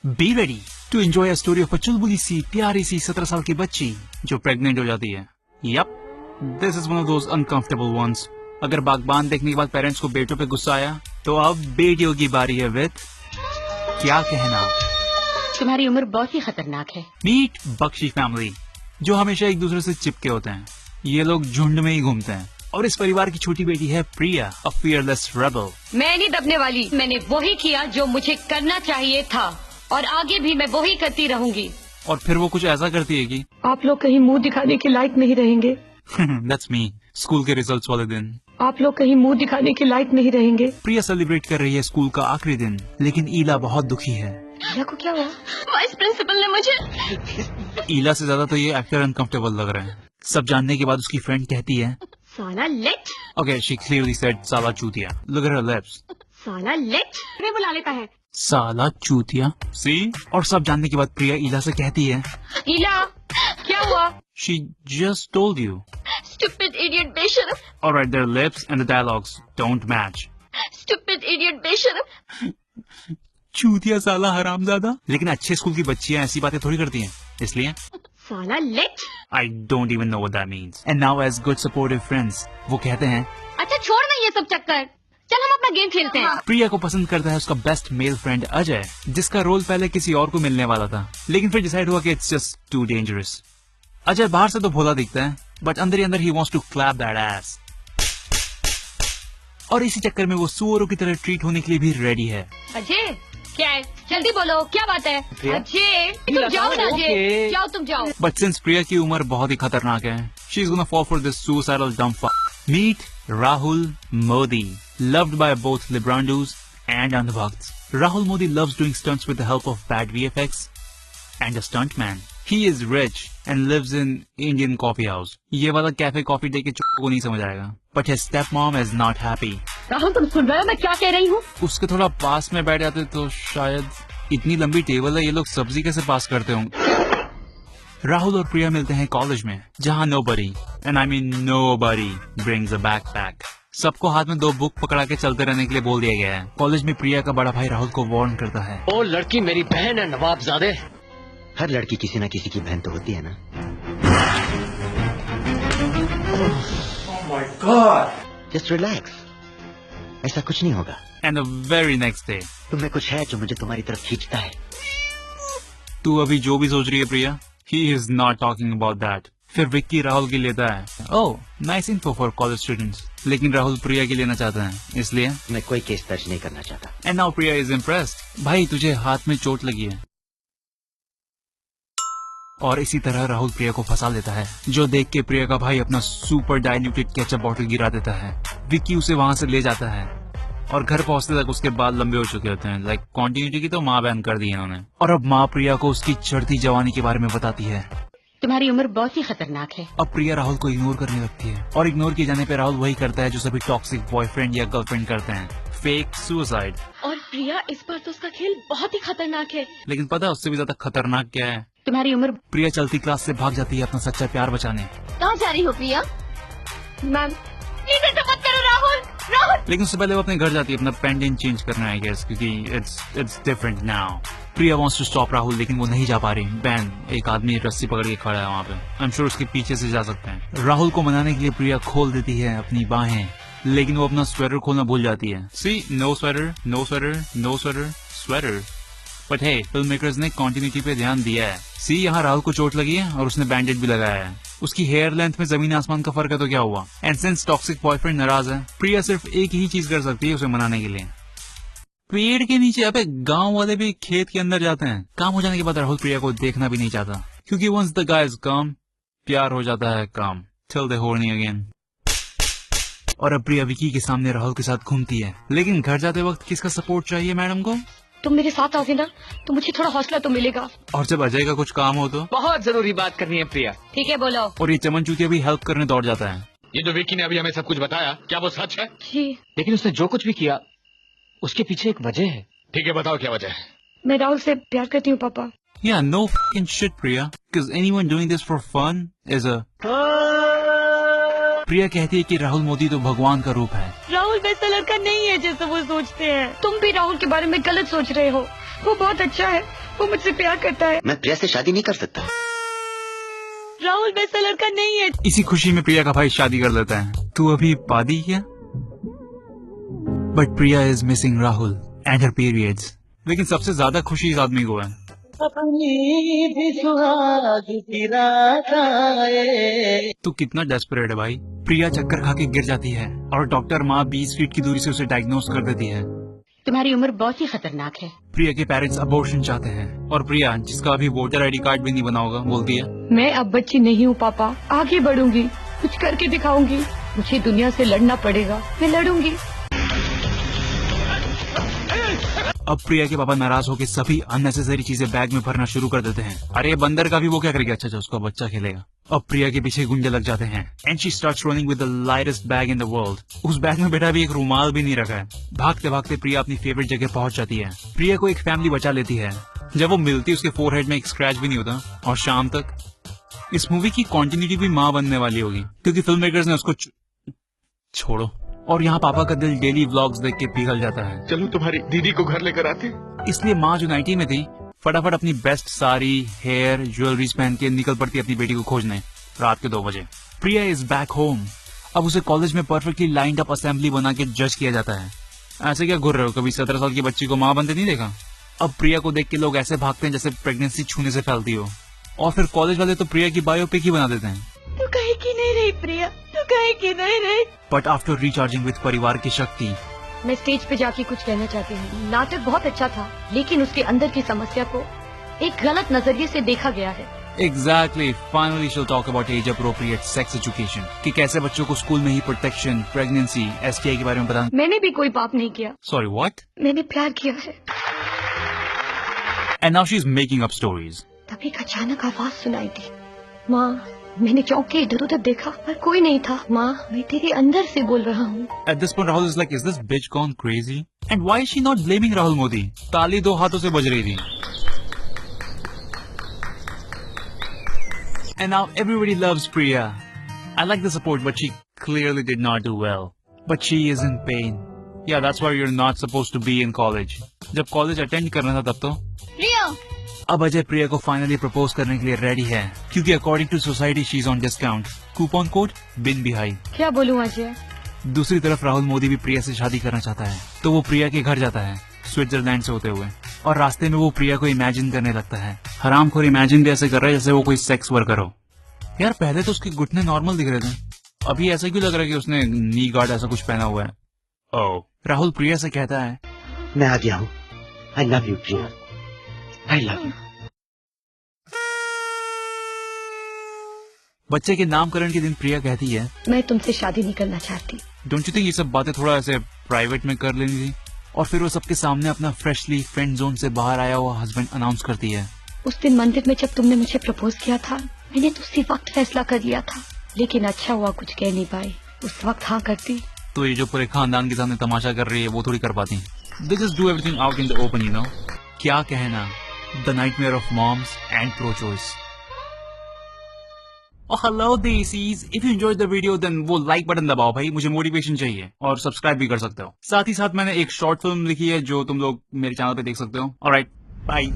B ready to enjoy a story of a चुलबुली सी प्यारी सी 17 साल की बच्ची जो प्रेग्नेंट हो जाती है। Yup, this is one of those uncomfortable ones. अगर बागबान देखने के बाद पेरेंट्स को बेटों पे गुस्सा आया, तो अब बेटियों की बारी है विद क्या कहना। तुम्हारी उम्र बहुत ही खतरनाक है। मीट बख्शी फैमिली, जो हमेशा एक दूसरे से चिपके होते हैं। ये लोग झुंड में ही घूमते हैं। और इस परिवार की छोटी बेटी है प्रिया, अ फियरलेस रेबल। मैं नहीं दबने वाली। मैंने वही किया जो मुझे करना चाहिए था और आगे भी मैं वही करती रहूंगी। और फिर वो कुछ ऐसा करती है कि आप लोग कहीं मुंह दिखाने के लायक नहीं रहेंगे। दैट्स मी, स्कूल के रिजल्ट्स वाले दिन। आप लोग कहीं मुंह दिखाने के लायक नहीं रहेंगे। प्रिया सेलिब्रेट कर रही है स्कूल का आखिरी दिन, लेकिन ईला बहुत दुखी है। ईला को क्या हुआ? वाइस प्रिंसिपल ने मुझे। ईला से ज्यादा तो ये एक्टर अनकंफर्टेबल लग रहा है। सब जानने के बाद उसकी फ्रेंड कहती है, साला late. Okay, she clearly said साला चूतिया। Look at her lips. साला लेट मैं बुला लेता है। साला चूतिया। सी। और सब जानने के बाद प्रिया ईला से कहती है, ईला क्या हुआ? She just told you. Stupid idiot बेशरम। Alright, their lips and the dialogues don't match. Stupid idiot बेशरम। चूतिया साला हरामजादा। लेकिन अच्छे स्कूल की बच्चियां ऐसी बातें थोड़ी करती हैं, इसलिए साला late. I don't even know what that means. And now as good supportive friends, वो कहते हैं, अच्छा छोड़ ना ये सब चक्कर, चल हम अपना गेम खेलते हैं। प्रिया को पसंद करता है उसका बेस्ट मेल फ्रेंड अजय, जिसका रोल पहले किसी और को मिलने वाला था, लेकिन फिर डिसाइड हुआ कि it's just too dangerous. Ajay बाहर से तो भोला दिखता है, बट अंदर ही अंदर ही wants to clap that ass. और इसी चक्कर में वो सुअरों की तरह ट्रीट होने के लिए भी रेडी है। अजय क्या है? जल्दी बोलो क्या बात है? अजय तुम जाओ ना, अजय जाओ, तुम जाओ। बट सिंस प्रिया की उम्र बहुत ही खतरनाक है, she is gonna fall for this suicidal dumb fuck. Meet Rahul Modi, loved by both Librandus and Andhbhakts. Rahul Modi loves doing stunts with the help of bad VFX and a stuntman. He is rich and lives in Indian coffee house. ये वाला cafe coffee दे के चुप्पू को नहीं समझ आएगा. But his stepmom is not happy. Rahul तुम सुन रहे हो मैं क्या कह रही हूँ? उसके थोड़ा पास में बैठ जाते तो शायद। इतनी लंबी टेबल है, ये लोग सब्जी कैसे पास करते होंगे? राहुल और प्रिया मिलते हैं कॉलेज में, जहाँ nobody, and I mean nobody, brings a backpack. सबको हाथ में 2 बुक पकड़ा के चलते रहने के लिए बोल दिया गया है। कॉलेज में प्रिया का बड़ा भाई राहुल को वार्न करता है, ओ लड़की मेरी बहन है नवाबजादे। हर लड़की किसी ना किसी की बहन तो होती है ना। Oh my God! Just relax, ऐसा कुछ नहीं होगा। And the very next day, तुम्हें कुछ है जो मुझे तुम्हारी तरफ खींचता है। तू अभी जो भी सोच रही है प्रिया, he is not talking about that. फिर विक्की राहुल की लेता है, oh, nice info for college students. लेकिन राहुल प्रिया की लेना चाहता है, इसलिए मैं कोई केस दर्ज नहीं करना चाहता। And now Priya is impressed. भाई तुझे हाथ में चोट लगी है। और इसी तरह राहुल प्रिया को फंसा लेता है, जो देख के प्रिया का भाई अपना सुपर डाइल्यूटेड केचप बॉटल गिरा देता है। विक्की उसे वहां से ले जाता है और घर पहुंचते तक उसके बाल लंबे हो चुके होते हैं। लाइक कॉन्टिन्यूटी की तो माँ बैन कर दी है उन्होंने। और अब माँ प्रिया को उसकी चढ़ती जवानी के बारे में बताती है। तुम्हारी उम्र बहुत ही खतरनाक है। अब प्रिया राहुल को इग्नोर करने लगती है, और इग्नोर किए जाने पे राहुल वही करता है जो सभी टॉक्सिक बॉयफ्रेंड या गर्लफ्रेंड करते हैं, फेक सुसाइड। और प्रिया इस बार तो उसका खेल बहुत ही खतरनाक है। लेकिन पता है उससे भी ज्यादा खतरनाक क्या है? तुम्हारी उम्र। प्रिया चलती क्लास से भाग जाती है अपना सच्चा प्यार बचाने। कहाँ जा रही हो प्रिया? मैम प्लीज ऐसा मत करो राहुल। राहुल लेकिन उससे पहले वो अपने घर जाती है अपना पेंडेंट चेंज करना है, गेस, क्योंकि it's different now. Priya wants to stop Rahul, लेकिन वो नहीं जा पा रही। बैन एक आदमी रस्सी पकड़ के खड़ा है वहाँ पे। आई एम श्योर उसके पीछे से जा सकते हैं। राहुल को मनाने के लिए प्रिया खोल देती है अपनी बाहें, लेकिन वो अपना स्वेटर खोलना भूल जाती है। See, no sweater, no sweater, no sweater, sweater. But hey, film makers ने कंटिन्यूटी पे ध्यान दिया है। सी, यहाँ राहुल को चोट लगी है और उसने बैंडेज भी लगाया है। उसकी हेयर लेंथ में जमीन आसमान का फर्क है तो क्या हुआ? एंड सिंस टॉक्सिक बॉयफ्रेंड नाराज है, प्रिया सिर्फ एक ही चीज कर सकती है उसे मनाने के लिए। पेड़ के नीचे। अबे गांव वाले भी खेत के अंदर जाते हैं। काम हो जाने के बाद राहुल प्रिया को देखना भी नहीं चाहता, क्योंकि once the guy is come, प्यार हो जाता है काम, टिल दे होर्नी अगेन। और अब प्रिया विकी के सामने राहुल के साथ घूमती है, लेकिन घर जाते वक्त किसका सपोर्ट चाहिए मैडम को? तुम मेरे साथ आओगे ना तो मुझे थोड़ा हौसला तो मिलेगा। और जब अजय का कुछ काम हो तो? बहुत जरूरी बात करनी है प्रिया। ठीक है बोलो। और ये चमन चूतिया भी हेल्प करने दौड़ जाता है। ये जो विक्की ने अभी हमें सब कुछ बताया, क्या वो सच है? जी। लेकिन उसने जो कुछ भी किया उसके पीछे एक वजह है। ठीक है, बताओ क्या वजह है? मैं राहुल से प्यार करती हूँ पापा। Yeah, no fucking shit, Priya. Because anyone doing this for fun is a... प्रिया कहती है कि राहुल मोदी तो भगवान का रूप है। राहुल वैसा लड़का नहीं है जैसा वो सोचते हैं। तुम भी राहुल के बारे में गलत सोच रहे हो। वो बहुत अच्छा है, वो मुझसे प्यार करता है। मैं प्रिया से शादी नहीं कर सकता। राहुल वैसा लड़का नहीं है। इसी खुशी में प्रिया का भाई शादी कर लेता है। तू अभी पादी क्या? But Priya is missing Rahul and her periods. लेकिन सबसे ज्यादा खुशी इस आदमी को है। तू कितना डेस्परेट है भाई। प्रिया चक्कर खा के गिर जाती है और डॉक्टर माँ 20 फीट की दूरी से उसे डायग्नोस कर देती है। तुम्हारी उम्र बहुत ही खतरनाक है। प्रिया के पेरेंट्स अबॉर्शन चाहते हैं और प्रिया, जिसका अभी वोटर आईडी कार्ड भी नहीं बना होगा, बोलती है मैं अब बच्ची नहीं हूँ पापा, आगे बढ़ूंगी, कुछ करके दिखाऊंगी। मुझे दुनिया से लड़ना पड़ेगा, मैं लड़ूंगी। अब प्रिया के पापा नाराज होकर सभी अननेसेसरी चीजें बैग में भरना शुरू कर देते हैं। अरे बंदर का भी वो क्या करेगा? अच्छा उसका बच्चा खेलेगा। अब प्रिया के पीछे गुंडे लग जाते हैं and she starts running with the lightest bag in the world. उस बैग में बेटा भी एक रुमाल भी नहीं रखा है। भागते भागते प्रिया अपनी फेवरेट जगह पहुंच जाती है। प्रिया को एक फैमिली बचा लेती है। जब वो मिलती उसके फोरहेड में एक स्क्रैच भी नहीं होता। और शाम तक इस मूवी की कंटिन्यूटी भी माँ बनने वाली होगी, क्योंकि फिल्म मेकर्स ने उसको छोड़ो। और यहाँ पापा का दिल डेली व्लॉग्स देख के पिघल जाता है। चलो तुम्हारी दीदी को घर लेकर आते। इसलिए माँ जो 90 में थी, फटाफट अपनी बेस्ट साड़ी, हेयर, ज्वेलरीज पहन के निकल पड़ती अपनी बेटी को खोजने रात के 2 बजे। प्रिया इज बैक होम। अब उसे कॉलेज में परफेक्टली लाइंड अप असेंबली बना के जज किया जाता है। ऐसे क्या घूर रहे हो? कभी 17 साल की बच्ची को माँ बनते नहीं देखा? अब प्रिया को देख के लोग ऐसे भागते हैं जैसे प्रेगनेंसी छूने से फैलती हो। और फिर कॉलेज वाले तो प्रिया की बायोपिक ही बना देते हैं। तू कहीं की नहीं रही प्रिया, तू कहीं की नहीं रही। बट आफ्टर रिचार्जिंग विद परिवार की शक्ति, मैं स्टेज पे जाके कुछ कहना चाहती हूँ। नाटक बहुत अच्छा था, लेकिन उसके अंदर की समस्या को एक गलत नजरिए से देखा गया है। Exactly. Finally, she'll talk about age-appropriate sex education. कि कैसे बच्चों को स्कूल में ही प्रोटेक्शन, प्रेगनेंसी, STI के बारे में बताना। मैंने भी कोई पाप नहीं किया। Sorry, what? मैंने प्यार किया है। And now she's making up stories. तभी एक अचानक आवाज सुनाई दी, माँ। मैंने चौंक के इधर उधर देखा पर कोई नहीं था। माँ, मैं तेरे अंदर से बोल रहा हूँ। At this point, Rahul is like, is this bitch gone crazy? And why is she not blaming Rahul Modi? ताली 2 हाथों से बज रही थी। And now everybody loves Priya. I like the support, but she clearly did not do well. But she is in pain. Yeah, that's why you're not supposed to be in college. जब college attend करना था तब तो। प्रिया, अब अजय प्रिया को finally propose करने के लिए रेडी है, क्योंकि according to society she is on discount. Coupon code बिन बिहाई। क्या बोलूँ अजय? दूसरी तरफ राहुल मोदी भी प्रिया से शादी करना चाहता है, तो वो प्रिया के घर जाता है स्विट्जरलैंड से होते हुए। और रास्ते में वो प्रिया को इमेजिन करने लगता है। हरामखोर इमेजिन भी ऐसे कर रहा है जैसे वो कोई सेक्स वर्कर हो। यार पहले तो उसके घुटने नॉर्मल दिख रहे थे, अभी ऐसा क्यों लग रहा है कि उसने नी गार्ड ऐसा कुछ पहना हुआ है। ओह, राहुल प्रिया से कहता है, मैं आ गया हूँ। I love you Priya, I love you. बच्चे के नामकरण के दिन प्रिया कहती है, मैं तुमसे शादी नहीं करना चाहती। डोंट यू थिंक ये सब बातें थोड़ा ऐसे प्राइवेट में कर लेनी थी? और फिर वो सबके सामने अपना फ्रेशली फ्रेंड जोन से बाहर आया हुआ हस्बैंड अनाउंस करती है। उस दिन मंदिर में जब तुमने मुझे प्रपोज किया था, मैंने तो उसी वक्त फैसला कर लिया था, लेकिन अच्छा हुआ कुछ कह नहीं पाई। उस वक्त हाँ करती तो ये जो पूरे खानदान के सामने तमाशा कर रही है वो थोड़ी कर पाती। They just do everything out in the open, you know. क्या कहना, the nightmare of moms and pro-choice. Oh, hello desis, if you enjoyed the video then वो लाइक बटन दबाओ भाई, मुझे मोटिवेशन चाहिए। और सब्सक्राइब भी कर सकते हो। साथ ही साथ मैंने एक शॉर्ट फिल्म लिखी है जो तुम लोग मेरे चैनल पे देख सकते हो। Alright, bye.